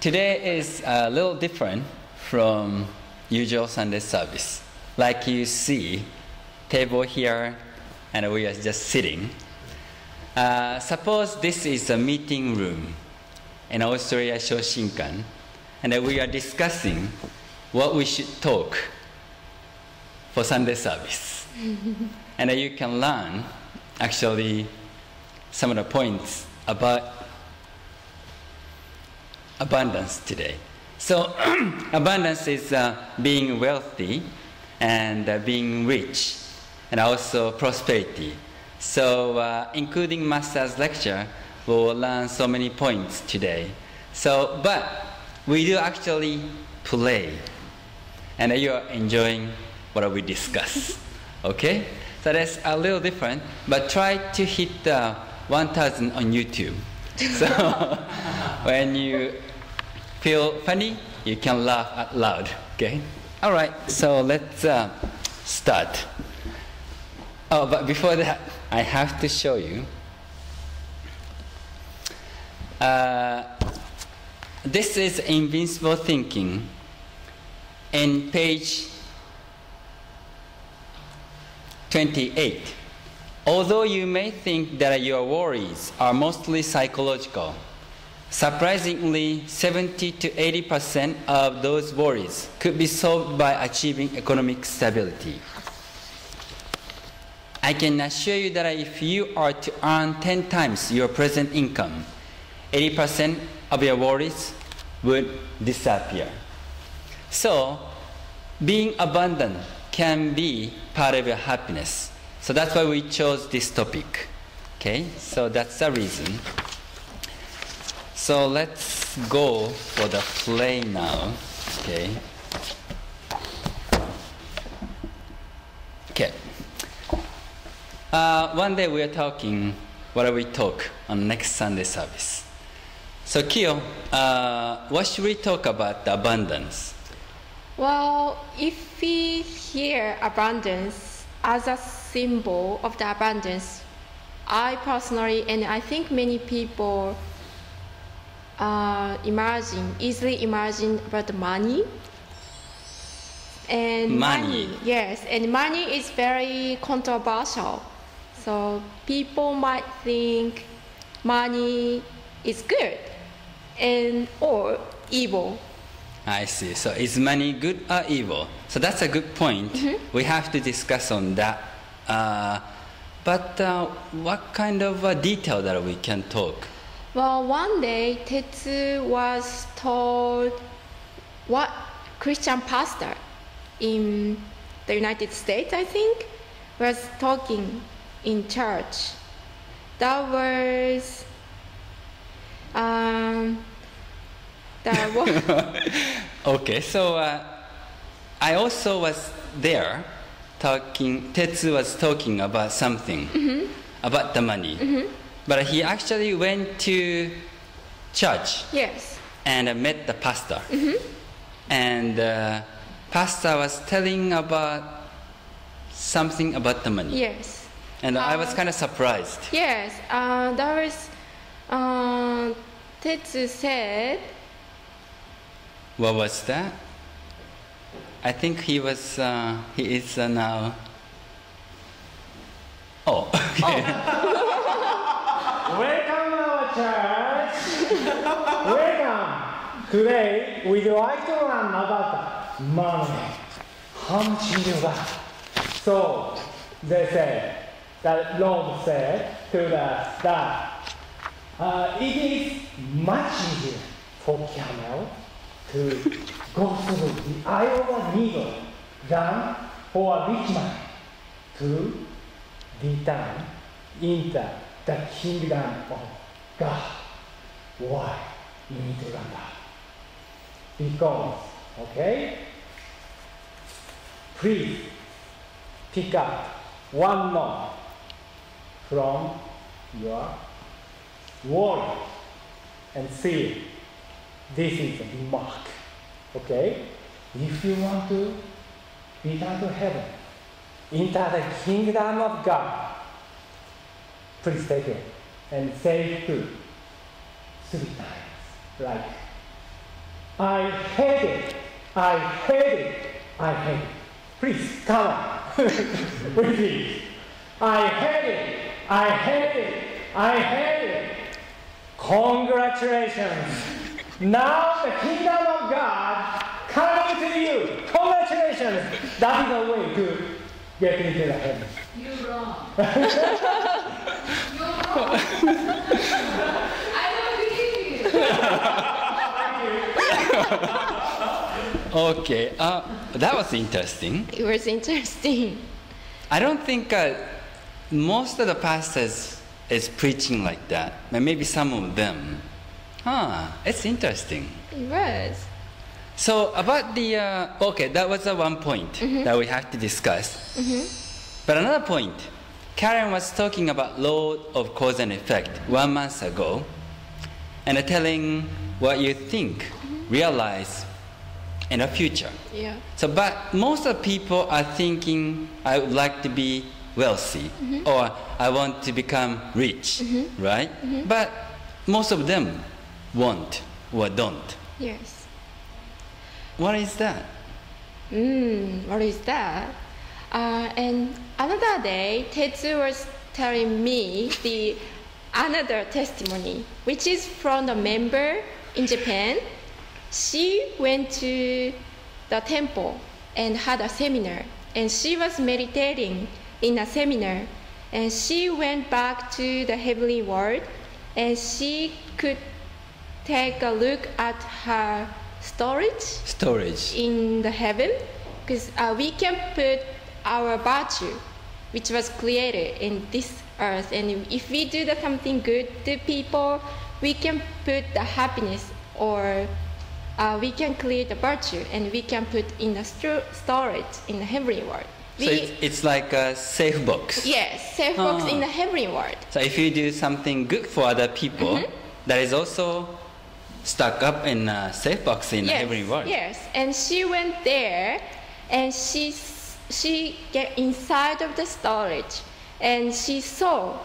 Today is a little different from usual Sunday service. Like you see, table here, and we are just sitting. Suppose this is a meeting room in Australia Shoshinkan, and we are discussing what we should talk for Sunday service. And you can learn, actually, some of the points about abundance today. So, abundance is being wealthy and being rich, and also prosperity. So, including Master's lecture, we will learn so many points today. So, but we do actually play, and you are enjoying what we discuss. Okay? So that's a little different, but try to hit 1,000 on YouTube. So when you feel funny, you can laugh out loud. Okay? All right. So let's start. Oh, but before that, I have to show you. This is Invincible Thinking. In page 28. Although you may think that your worries are mostly psychological, surprisingly, 70 to 80% of those worries could be solved by achieving economic stability. I can assure you that if you are to earn 10 times your present income, 80% of your worries would disappear. So, being abundant can be part of your happiness. So that's why we chose this topic. Okay, so that's the reason. So let's go for the play now. Okay. Okay. One day we are talking, what do we talk on next Sunday service? So Kiyo, what should we talk about the abundance? Well, if we hear abundance as a symbol of the abundance, I personally, and I think many people easily imagine about the money. And money. Yes, and money is very controversial. So people might think money is good and or evil. I see. So is money good or evil? So that's a good point. Mm-hmm. We have to discuss on that. But what kind of detail that we can talk? Well, one day Tetsu was told what Christian pastor in the United States, I think, was talking in church. That was Okay, so I also was there talking. Tetsu was talking about something about the money, but he actually went to church. Yes. And met the pastor, and pastor was telling about something about the money. Yes. And I was kind of surprised. Yes, that was Tetsu said. What was that? I think he is now. Oh, okay. Welcome our church. Welcome. Today we'd like to learn about money. How much you got? So they said, that Lord said to the staff, it is much easier for camel to go through the eye of a needle than for a rich man to return into the kingdom of God. Why you need to learn that? Because, okay, please pick up one note from your word and see this is a remark. Okay? If you want to return to heaven, enter the kingdom of God, please take it and say it too 3 times. Like I hate it. I hate it. I hate it. Please, come on. With me. I hate it. I hate it. I hate it. Congratulations. Now the kingdom of God coming to you. Congratulations. That is the way to get into the heaven. You're wrong. You're wrong. I don't believe you. Okay, that was interesting. It was interesting. I don't think most of the pastors is preaching like that. But maybe some of them. It's interesting. It was. So about the okay, that was one point that we have to discuss. But another point, Karen was talking about law of cause and effect 1 month ago, and telling what you think, realize in the future. Yeah. So, but most of the people are thinking, I would like to be wealthy, or I want to become rich, right? But most of them won't or don't. Yes. What is that? What is that? And another day, Tetsu was telling me another testimony, which is from a member in Japan. She went to the temple and had a seminar, and she was meditating in a seminar, and she went back to the heavenly world, and she could take a look at her storage in the heaven, because we can put our virtue, which was created in this earth, and if we do something good to people, we can put the happiness, or we can create a virtue, and we can put in the storage in the heavenly world. So it's like a safe box. Yes, safe box in the heavenly world. So if you do something good for other people, that is also stuck up in a safe box in the heavenly world. Yes, and she went there, and she get inside of the storage, and she saw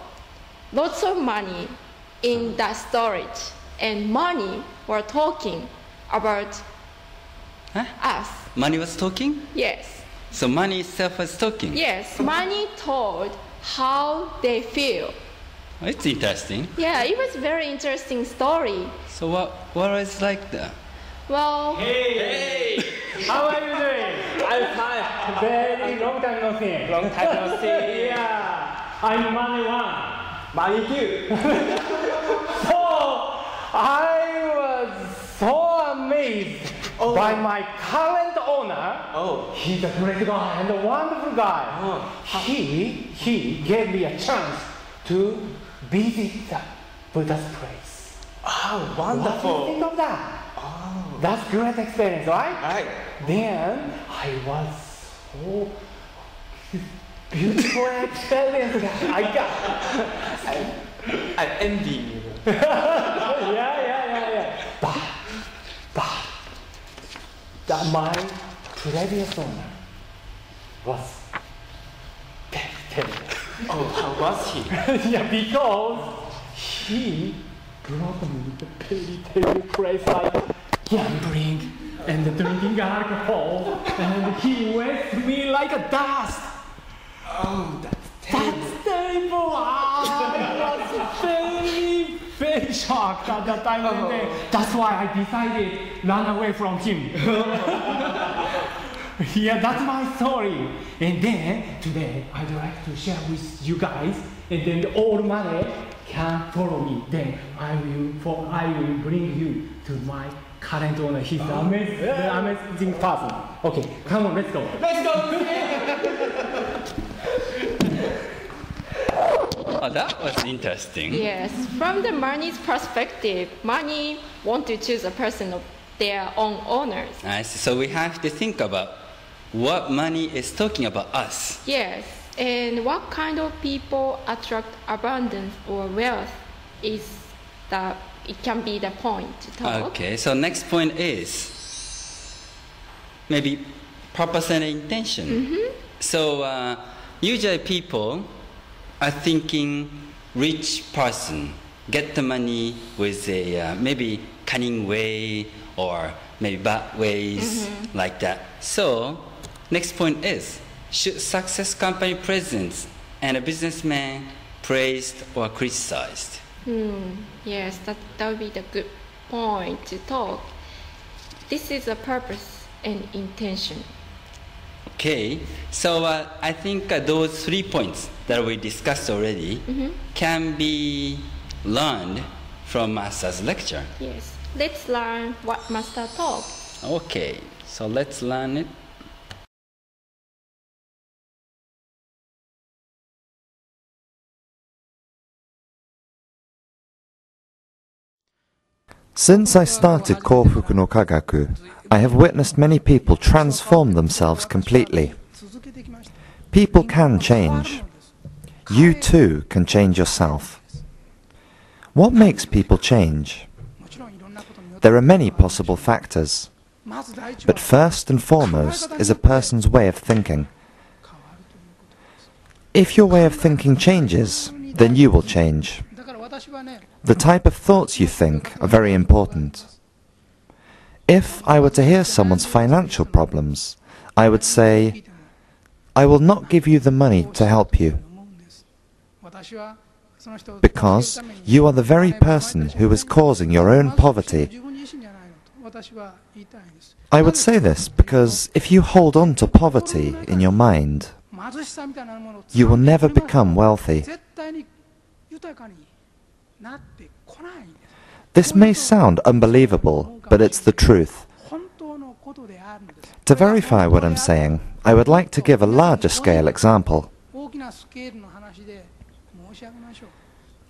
lots of money in that storage, and money were talking about us. Money was talking? Yes. So money itself was talking? Yes, money told how they feel. It's interesting. Yeah, it was very interesting story. So what was like that? Well, Hey! How are you doing? I'm fine. Very long time no see. Long time no see. Yeah, I'm money one. Money too. So I was so amazed by my current owner. Oh. He's a great guy and a wonderful guy. He gave me a chance to visit the Buddha's place. Oh, What do you wonderful. think of that? Oh. That's great experience, right? Right. Then I was so beautiful experience I got. I envy you. Yeah. But my previous owner was very terrible. Oh, how was he? Yeah, because he brought me to a very terrible place like gambling and drinking alcohol, and he went me like a dust. Oh, that's terrible. That's terrible. I was very shocked at that time. And then that's why I decided run away from him. Yeah, that's my story. And then today I'd like to share with you guys. And then all money can follow me. Then I will bring you to my current owner. He's an amazing person. Okay, come on, let's go. Let's go. Oh, that was interesting. yes, from the money's perspective, money want to choose a person of their own owners. I see. So we have to think about what money is talking about us. Yes, and what kind of people attract abundance or wealth it can be the point to talk. Okay, so next point is maybe purpose and intention. So usually people are thinking rich person get the money with a maybe cunning way or maybe bad ways like that. So, next point is, should success company presidents and a businessman praised or criticized? Yes, that would be the good point to talk. This is the purpose and intention. Okay, so I think those 3 points that we discussed already can be learned from Master's lecture. Yes, let's learn what Master taught. Okay, so let's learn it. Since I started Kofuku no Kagaku, I have witnessed many people transform themselves completely. People can change. You too can change yourself. What makes people change? There are many possible factors, but first and foremost is a person's way of thinking. If your way of thinking changes, then you will change. The type of thoughts you think are very important. If I were to hear someone's financial problems, I would say, I will not give you the money to help you, because you are the very person who is causing your own poverty. I would say this because if you hold on to poverty in your mind, you will never become wealthy. This may sound unbelievable, but it's the truth. To verify what I'm saying, I would like to give a larger scale example.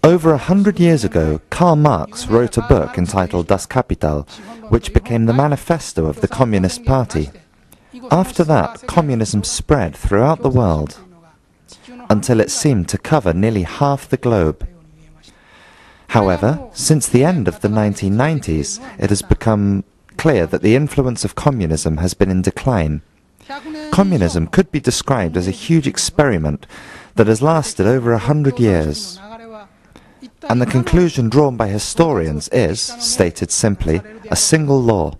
Over 100 years ago, Karl Marx wrote a book entitled Das Kapital, which became the manifesto of the Communist Party. After that, communism spread throughout the world until it seemed to cover nearly half the globe. However, since the end of the 1990s, it has become clear that the influence of communism has been in decline. Communism could be described as a huge experiment that has lasted over 100 years. And the conclusion drawn by historians is, stated simply, a single law.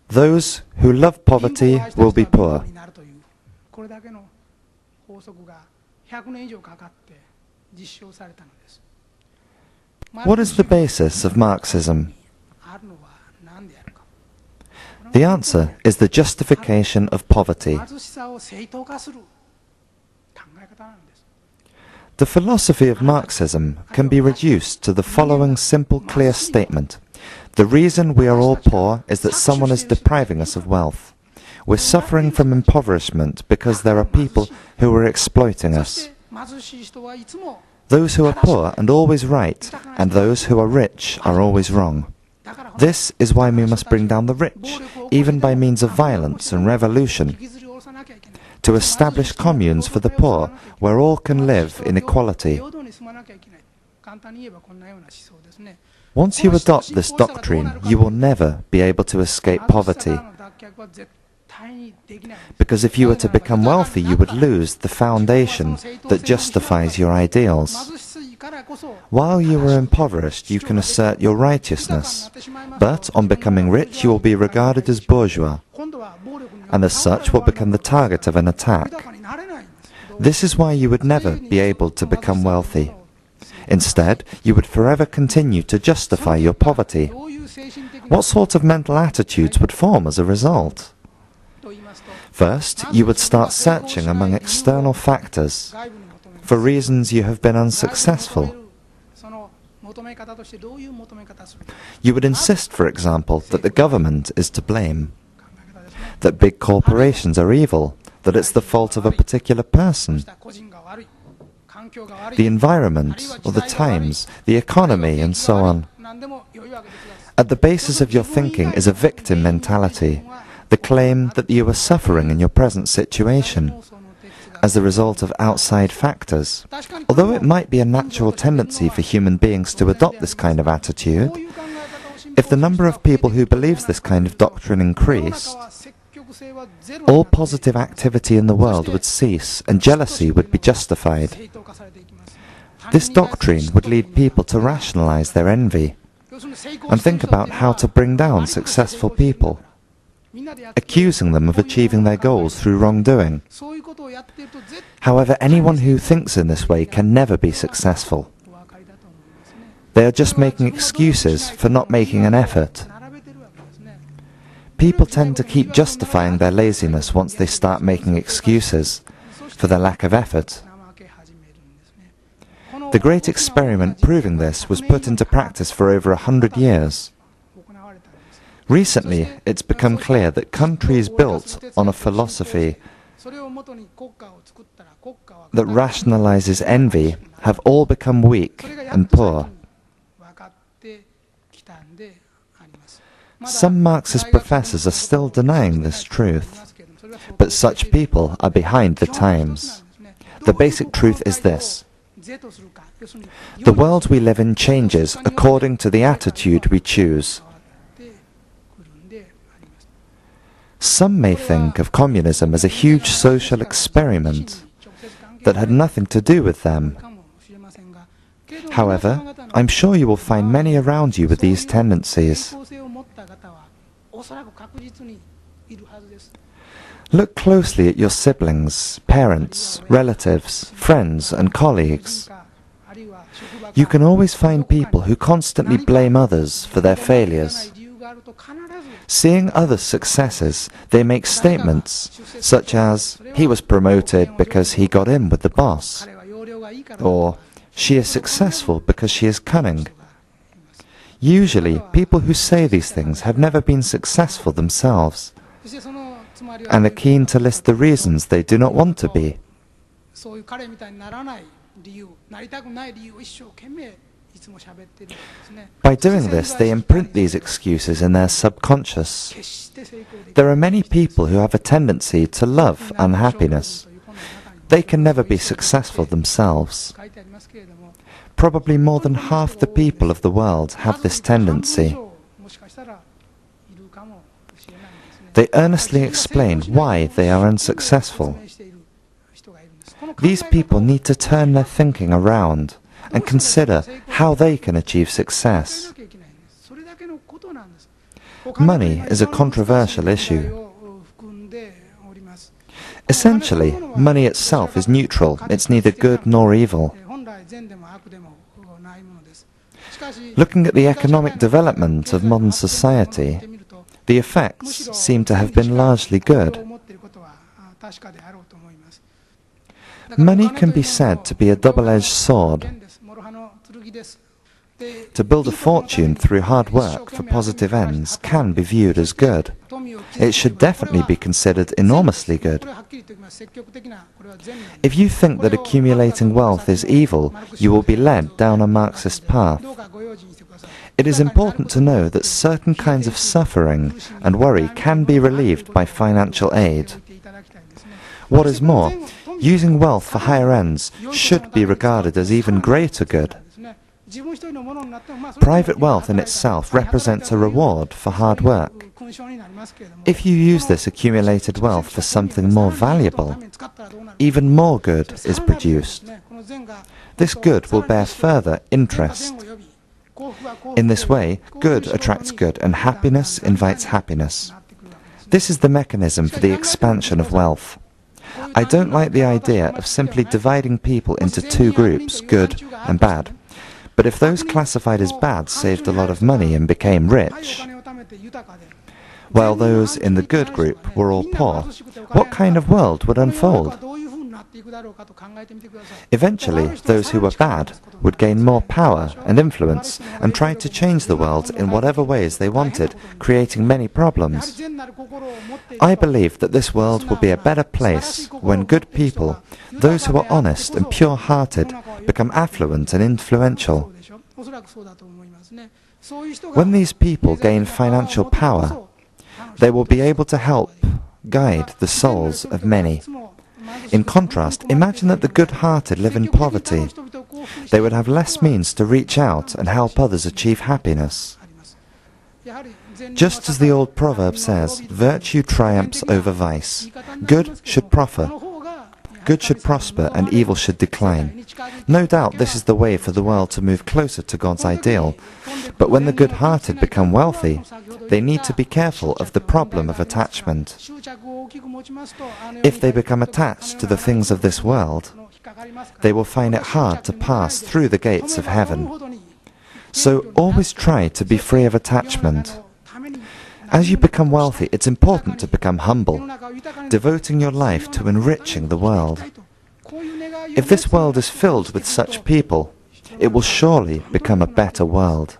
Those who love poverty will be poor. What is the basis of Marxism? The answer is the justification of poverty. The philosophy of Marxism can be reduced to the following simple, clear statement. The reason we are all poor is that someone is depriving us of wealth. We're suffering from impoverishment because there are people who are exploiting us. Those who are poor and always right, and those who are rich are always wrong. This is why we must bring down the rich, even by means of violence and revolution, to establish communes for the poor, where all can live in equality. Once you adopt this doctrine, you will never be able to escape poverty. Because if you were to become wealthy, you would lose the foundation that justifies your ideals. While you are impoverished, you can assert your righteousness, but on becoming rich, you will be regarded as bourgeois, and as such will become the target of an attack. This is why you would never be able to become wealthy. Instead, you would forever continue to justify your poverty. What sort of mental attitudes would form as a result? First, you would start searching among external factors for reasons you have been unsuccessful. You would insist, for example, that the government is to blame, that big corporations are evil, that it's the fault of a particular person, the environment, or the times, the economy, and so on. At the basis of your thinking is a victim mentality, the claim that you are suffering in your present situation as a result of outside factors. Although it might be a natural tendency for human beings to adopt this kind of attitude, if the number of people who believes this kind of doctrine increased, all positive activity in the world would cease and jealousy would be justified. This doctrine would lead people to rationalize their envy and think about how to bring down successful people, accusing them of achieving their goals through wrongdoing. However, anyone who thinks in this way can never be successful. They are just making excuses for not making an effort. People tend to keep justifying their laziness once they start making excuses for their lack of effort. The great experiment proving this was put into practice for over 100 years. Recently, it's become clear that countries built on a philosophy that rationalizes envy have all become weak and poor. Some Marxist professors are still denying this truth, but such people are behind the times. The basic truth is this: the world we live in changes according to the attitude we choose. Some may think of communism as a huge social experiment that had nothing to do with them. However, I'm sure you will find many around you with these tendencies. Look closely at your siblings, parents, relatives, friends, and colleagues. You can always find people who constantly blame others for their failures. Seeing others' successes, they make statements such as, "He was promoted because he got in with the boss," or "She is successful because she is cunning." Usually, people who say these things have never been successful themselves, and are keen to list the reasons they do not want to be. By doing this, they imprint these excuses in their subconscious. There are many people who have a tendency to love unhappiness. They can never be successful themselves. Probably more than half the people of the world have this tendency. They earnestly explain why they are unsuccessful. These people need to turn their thinking around and consider how they can achieve success. Money is a controversial issue. Essentially, money itself is neutral. It's neither good nor evil. Looking at the economic development of modern society, the effects seem to have been largely good. Money can be said to be a double-edged sword. To build a fortune through hard work for positive ends can be viewed as good. It should definitely be considered enormously good. If you think that accumulating wealth is evil, you will be led down a Marxist path. It is important to know that certain kinds of suffering and worry can be relieved by financial aid. What is more, using wealth for higher ends should be regarded as even greater good. Private wealth in itself represents a reward for hard work. If you use this accumulated wealth for something more valuable, even more good is produced. This good will bear further interest. In this way, good attracts good, and happiness invites happiness. This is the mechanism for the expansion of wealth. I don't like the idea of simply dividing people into two groups, good and bad. But if those classified as bad saved a lot of money and became rich, while those in the good group were all poor, what kind of world would unfold? Eventually, those who were bad would gain more power and influence and try to change the world in whatever ways they wanted, creating many problems. I believe that this world will be a better place when good people, those who are honest and pure-hearted, become affluent and influential. When these people gain financial power, they will be able to help guide the souls of many. In contrast, imagine that the good-hearted live in poverty. They would have less means to reach out and help others achieve happiness. Just as the old proverb says, virtue triumphs over vice. Good should proffer. good should prosper and evil should decline. No doubt this is the way for the world to move closer to God's ideal. But when the good-hearted become wealthy, they need to be careful of the problem of attachment. If they become attached to the things of this world, they will find it hard to pass through the gates of heaven. So always try to be free of attachment. As you become wealthy, it's important to become humble, devoting your life to enriching the world. If this world is filled with such people, it will surely become a better world.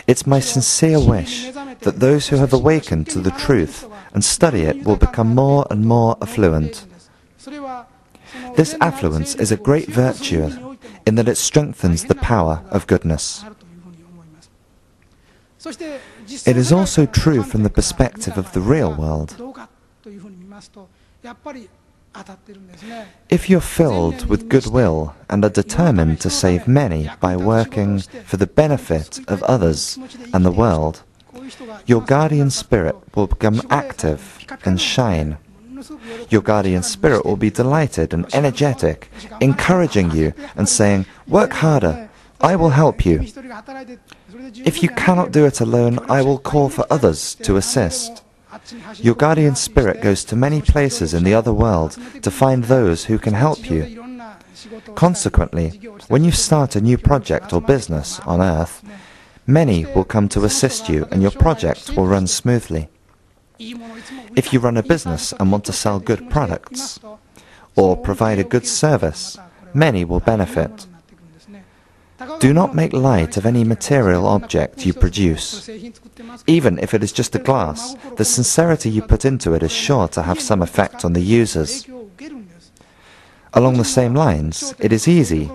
It's my sincere wish that those who have awakened to the truth and study it will become more and more affluent. This affluence is a great virtue in that it strengthens the power of goodness. It is also true from the perspective of the real world. If you're filled with goodwill and are determined to save many by working for the benefit of others and the world, your guardian spirit will become active and shine. Your guardian spirit will be delighted and energetic, encouraging you and saying, "Work harder, I will help you. If you cannot do it alone, I will call for others to assist." Your guardian spirit goes to many places in the other world to find those who can help you. Consequently, when you start a new project or business on earth, many will come to assist you and your project will run smoothly. If you run a business and want to sell good products or provide a good service, many will benefit. Do not make light of any material object you produce. Even if it is just a glass, the sincerity you put into it is sure to have some effect on the users. Along the same lines, it is easy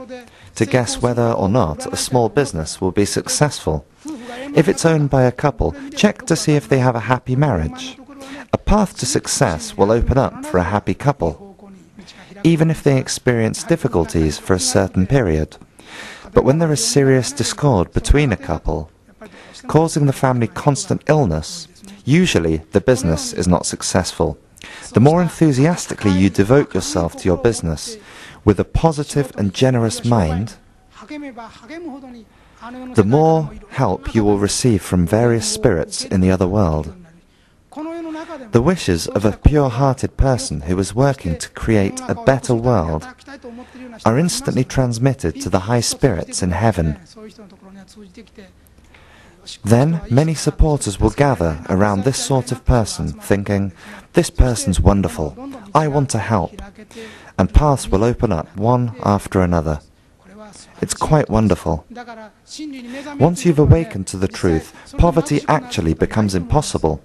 to guess whether or not a small business will be successful. If it's owned by a couple, check to see if they have a happy marriage. A path to success will open up for a happy couple, even if they experience difficulties for a certain period. But when there is serious discord between a couple, causing the family constant illness, usually the business is not successful. The more enthusiastically you devote yourself to your business, with a positive and generous mind, the more help you will receive from various spirits in the other world. The wishes of a pure-hearted person who is working to create a better world are instantly transmitted to the high spirits in heaven. Then many supporters will gather around this sort of person, thinking, "This person's wonderful, I want to help," and paths will open up one after another. It's quite wonderful. Once you've awakened to the truth, poverty actually becomes impossible.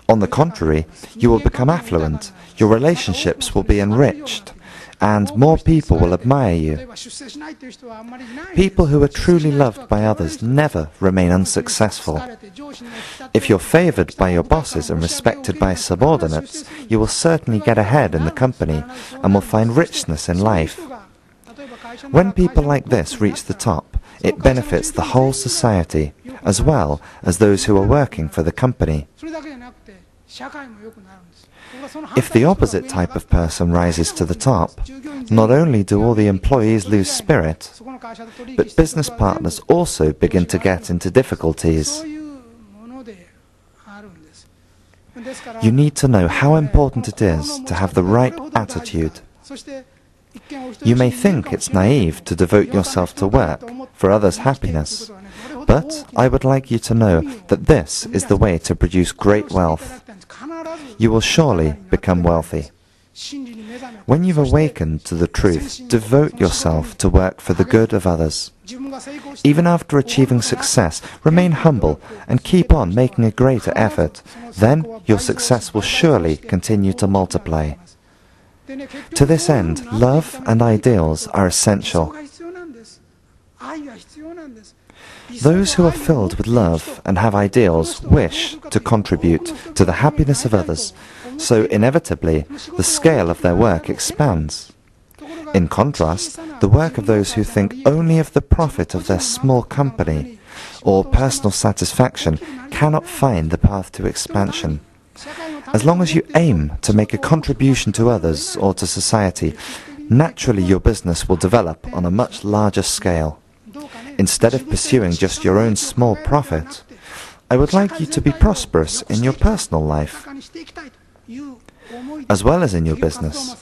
On the contrary, you will become affluent, your relationships will be enriched, and more people will admire you. People who are truly loved by others never remain unsuccessful. If you're favored by your bosses and respected by subordinates, you will certainly get ahead in the company and will find richness in life. When people like this reach the top, it benefits the whole society, as well as those who are working for the company. If the opposite type of person rises to the top, not only do all the employees lose spirit, but business partners also begin to get into difficulties. You need to know how important it is to have the right attitude. You may think it's naive to devote yourself to work for others' happiness, but I would like you to know that this is the way to produce great wealth. You will surely become wealthy. When you've awakened to the truth, devote yourself to work for the good of others. Even after achieving success, remain humble and keep on making a greater effort. Then your success will surely continue to multiply. To this end, love and ideals are essential. Those who are filled with love and have ideals wish to contribute to the happiness of others, so inevitably the scale of their work expands. In contrast, the work of those who think only of the profit of their small company or personal satisfaction cannot find the path to expansion. As long as you aim to make a contribution to others or to society, naturally your business will develop on a much larger scale. Instead of pursuing just your own small profit, I would like you to be prosperous in your personal life, as well as in your business,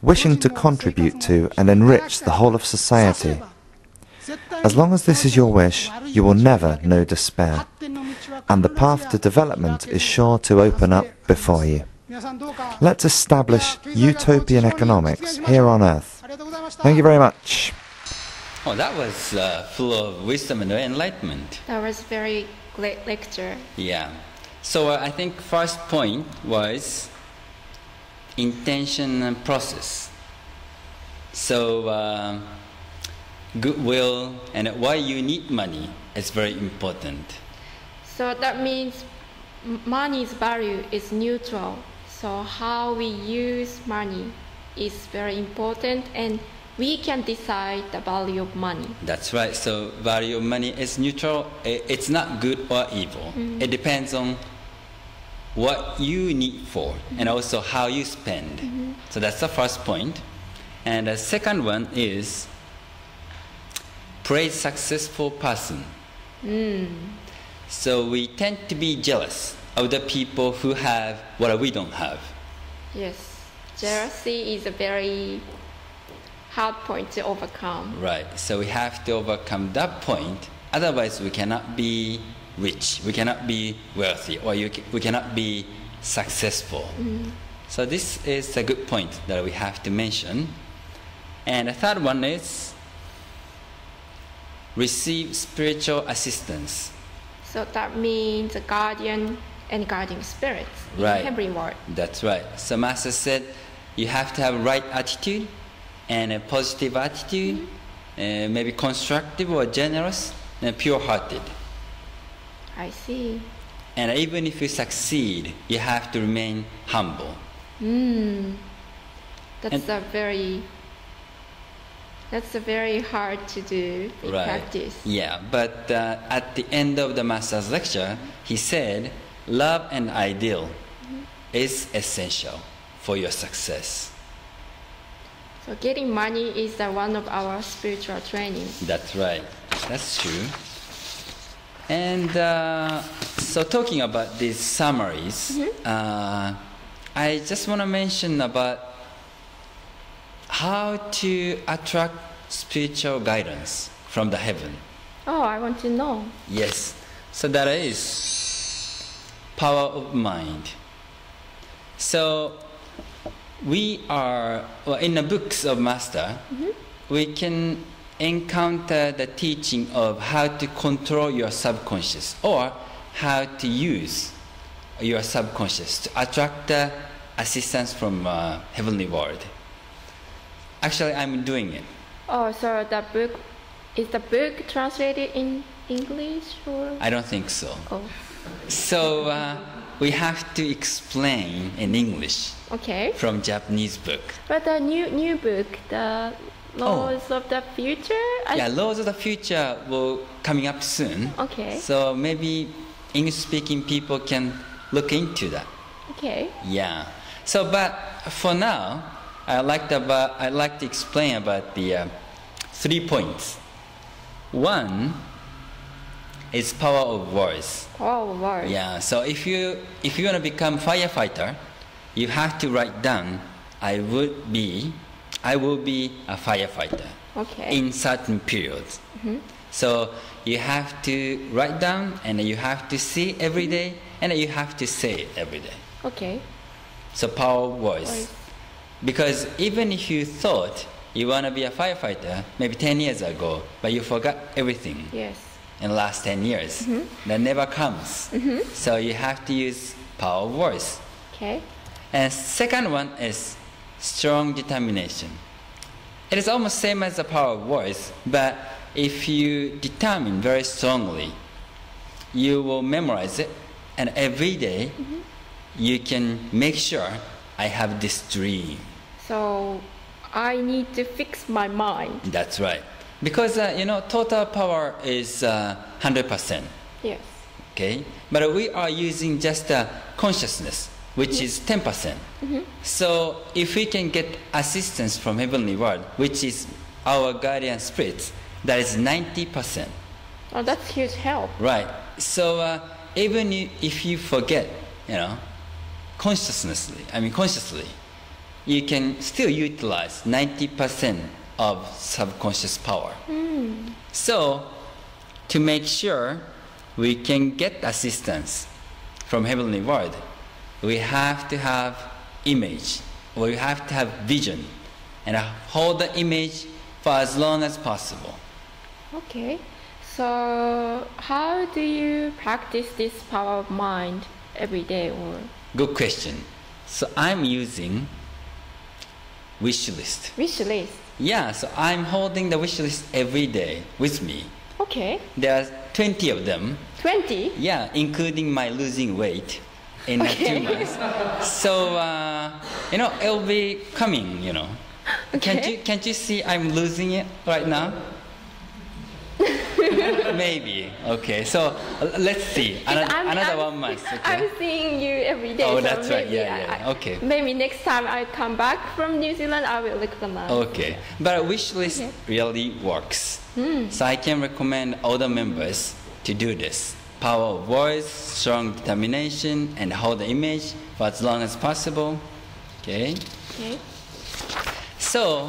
wishing to contribute to and enrich the whole of society. As long as this is your wish, you will never know despair, and the path to development is sure to open up before you. Let's establish utopian economics here on Earth. Thank you very much. Oh, that was full of wisdom and enlightenment. That was very great lecture. Yeah. So I think first point was intention and process. So goodwill and why you need money is very important. So that means money's value is neutral. So how we use money is very important, and we can decide the value of money. That's right. So value of money is neutral. It's not good or evil. It depends on what you need for and also how you spend. So that's the first point. And the second one is praise successful person. So we tend to be jealous of the people who have what we don't have. Yes, jealousy is a very hard point to overcome. Right. So we have to overcome that point. Otherwise, we cannot be rich. We cannot be wealthy, or we cannot be successful. So this is a good point that we have to mention. And the third one is receive spiritual assistance. So that means a guardian and guardian spirits Right. in every word. That's right. So Master said you have to have right attitude and a positive attitude, maybe constructive or generous and pure-hearted. I see. And even if you succeed, you have to remain humble. That's a very hard to do in practice. Yeah, but at the end of the Master's lecture, he said, love and ideal is essential for your success. So getting money is one of our spiritual trainings. That's right. That's true. And so talking about these summaries, I just want to mention about how to attract spiritual guidance from the heaven. Oh, I want to know. Yes. So that is power of mind. So we are, well, in the books of Master, we can encounter the teaching of how to control your subconscious or how to use your subconscious to attract the assistance from heavenly world. Actually, I'm doing it. Oh, so is the book translated in English or? I don't think so. Oh, So we have to explain in English okay. from Japanese book. But the new book, the Laws of the Future? Yeah, Laws of the Future will coming up soon. Okay. So maybe English-speaking people can look into that. Okay. Yeah. So, but for now, I'd like to explain about the 3 points. One is power of words. Oh, word. Yeah. So if you want to become firefighter, you have to write down, I will be a firefighter. Okay. In certain periods. So you have to write down, and you have to see every day, and you have to say it every day. Okay. So power of words. Words. Because even if you thought you want to be a firefighter maybe 10 years ago, but you forgot everything Yes. in the last 10 years, that never comes. So you have to use power of words. Okay. And second one is strong determination. It is almost same as the power of words, but if you determine very strongly, you will memorize it, and every day you can make sure I have this dream. So I need to fix my mind. That's right. Because total power is 100%. Yes. Okay, but we are using just consciousness which is 10%. So if we can get assistance from heavenly world, which is our guardian spirits, that is 90%. Oh, that's huge help. Right. So even if you forget, consciously, you can still utilize 90% of subconscious power. So to make sure we can get assistance from heavenly world, we have to have image, or we have to have vision, and hold the image for as long as possible. Okay. So how do you practice this power of mind every day? Or Good question. So I'm using wish list. wish list? Yeah, so I'm holding the wish list every day with me. Okay. There are 20 of them. 20? Yeah, including my losing weight in 2 months. So, it'll be coming, Okay. Can't you see I'm losing it right now? Maybe. Okay, so let's see. Another 1 month. Okay? I'm seeing you every day. Oh, so that's right. maybe Yeah. Okay. Maybe next time I come back from New Zealand, I will recognize. Okay, but wish list really works. So I can recommend all the members to do this. Power of words, strong determination, and hold the image for as long as possible. Okay. Okay. So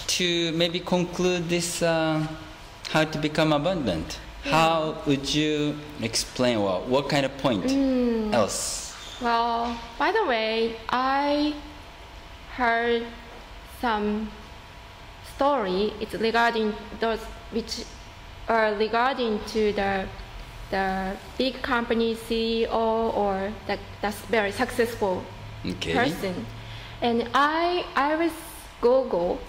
to maybe conclude this, how to become abundant. How would you explain what kind of point else? Well, by the way, I heard some story. It's regarding those which are regarding to the big company CEO or that's very successful Okay. person. And I was Google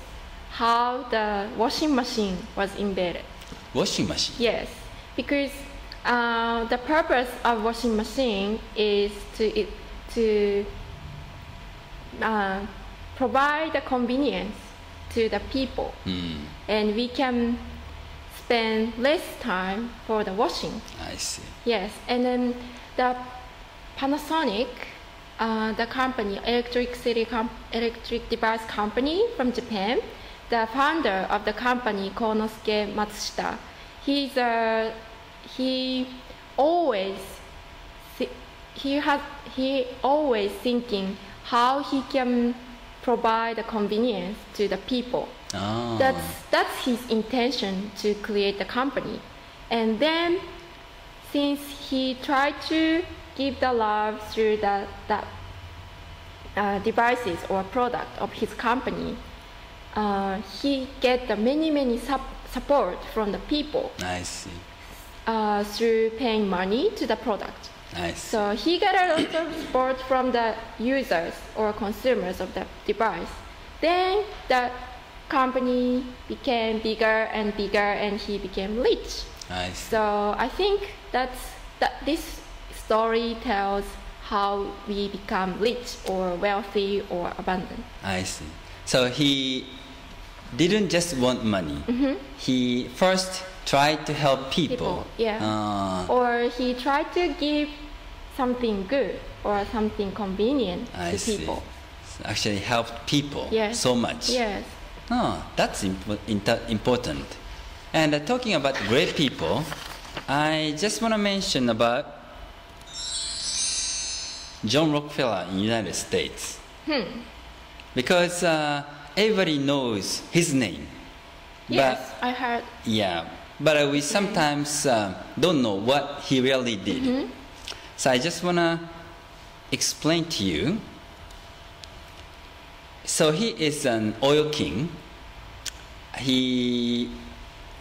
how the washing machine was invented. Washing machine. Yes, because the purpose of washing machine is to provide the convenience to the people, and we can spend less time for the washing. I see. Yes, and then the Panasonic, the company, electric device company from Japan, the founder of the company, Konosuke Matsushita, he always thinking how he can provide the convenience to the people. Oh. That's his intention to create the company. And then since he tried to give the love through the devices or product of his company, he get the many support from the people I see. through paying money to the product. I see. So he got a lot of support from the users or consumers of the device. Then the company became bigger and bigger, and he became rich. I see. So I think that this story tells how we become rich or wealthy or abundant. I see. So he didn't just want money. He first tried to help people. Yeah. Or he tried to give something good or something convenient I to see. people. Actually helped people Yes. so much. Yes. Oh, that's important. And talking about great people, I just want to mention about John Rockefeller in the United States. Because everybody knows his name. Yes, I heard. Yeah, but we sometimes don't know what he really did. So I just want to explain to you. So he is an oil king. He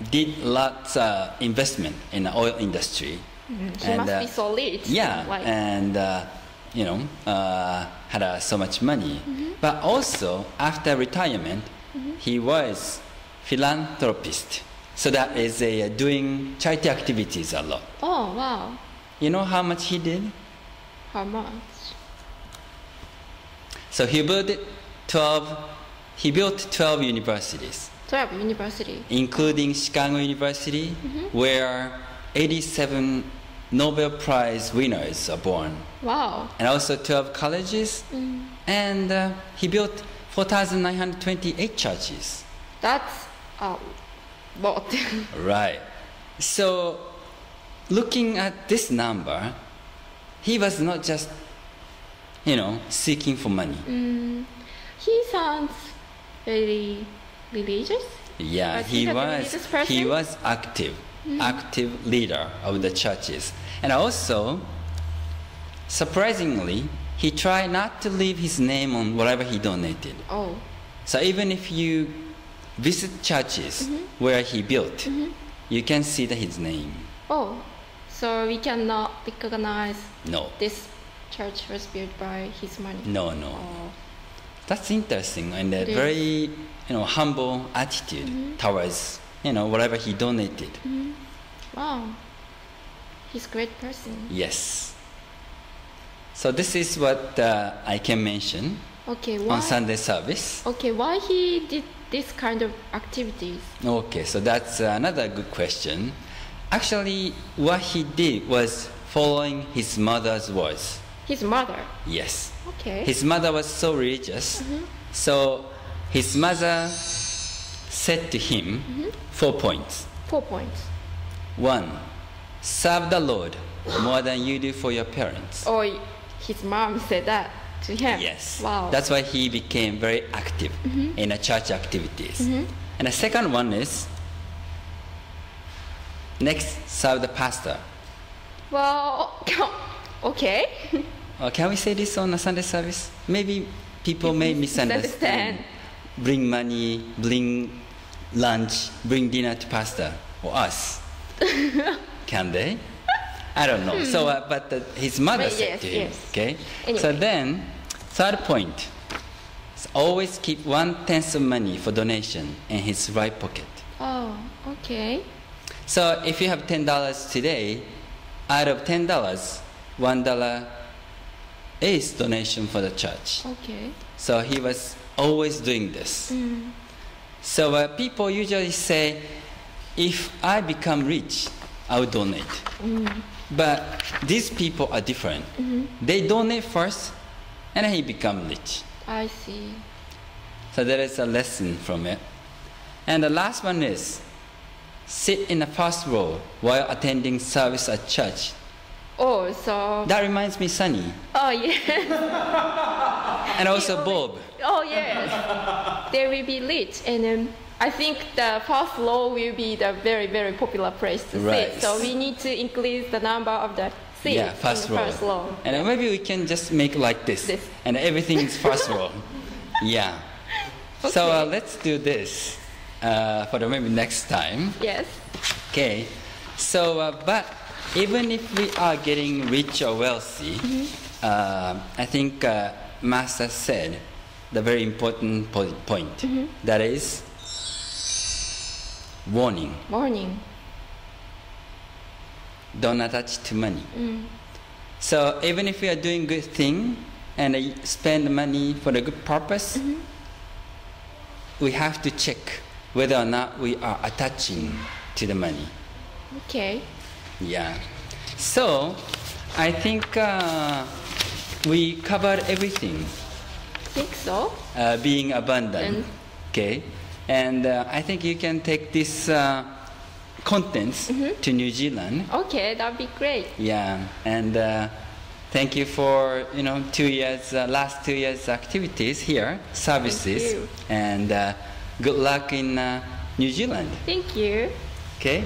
did lots of investment in the oil industry. He must be so rich. Yeah, Like, and had so much money. But also after retirement, he was philanthropist. So that is doing charity activities a lot. oh wow, You know how much he did? how much? So he built 12 universities, 12 university. including Chicago University, where 87 Nobel Prize winners are born, Wow. and also 12 colleges, and he built 4,928 churches. That's a lot. Right. So, looking at this number, he was not just, seeking for money. He sounds very religious. Yeah, Was he he a was. religious person? He was active leader of the churches, and also, surprisingly, he tried not to leave his name on whatever he donated. Oh. So even if you visit churches where he built, you can see his name. Oh. So we cannot recognize No, this church was built by his money. no. Oh. That's interesting, and a It is. very humble attitude towards whatever he donated. Wow. He's a great person. Yes. So this is what I can mention Okay, on why? Sunday service. Okay, why he did this kind of activities? Okay, so that's another good question. Actually, what he did was following his mother's words. His mother. Yes. Okay. His mother was so religious, so his mother said to him 4 points. 4 points. 1, serve the Lord more than you do for your parents. Oh, his mom said that to him. Yes. Wow. That's why he became very active in the church activities. And the second one is, next, serve the pastor. Well, okay. Can we say this on a Sunday service? Maybe people may misunderstand. Bring money, bring lunch, bring dinner to pastor or us. Can they? I don't know. So, but his mother But said yes, to him. yes. Okay. Anyway. So then, third point: is always keep 1/10 of money for donation in his right pocket. Oh, okay. So if you have $10 today, out of $10, $1 is donation for the church. Okay. So he was always doing this. So people usually say, if I become rich, I will donate. But these people are different. They donate first, and then he become rich. I see. So there is a lesson from it. And the last one is, sit in the first row while attending service at church. Oh, so. That reminds me Sunny, Oh, yes. and also Bob. Oh, yes. They will be rich, and I think the first row will be the very, very popular place to Right. sit. So we need to increase the number of the seats Yeah, first in the row. first row. And then maybe we can just make like this, This. and everything is first row. Yeah. So Okay. let's do this for the maybe next time. Yes. Okay. So, but even if we are getting rich or wealthy, I think Master said the very important point. That is warning. Morning. Don't attach to money. So even if we are doing good thing and spend money for a good purpose, we have to check whether or not we are attaching to the money. Okay. Yeah. So I think we covered everything. Think so. Being abundant. And- Okay. And I think you can take this contents to New Zealand. Okay, that'd be great. Yeah. And thank you for 2 years, last 2 years activities here, services, you. and good luck in New Zealand. Thank you. Okay.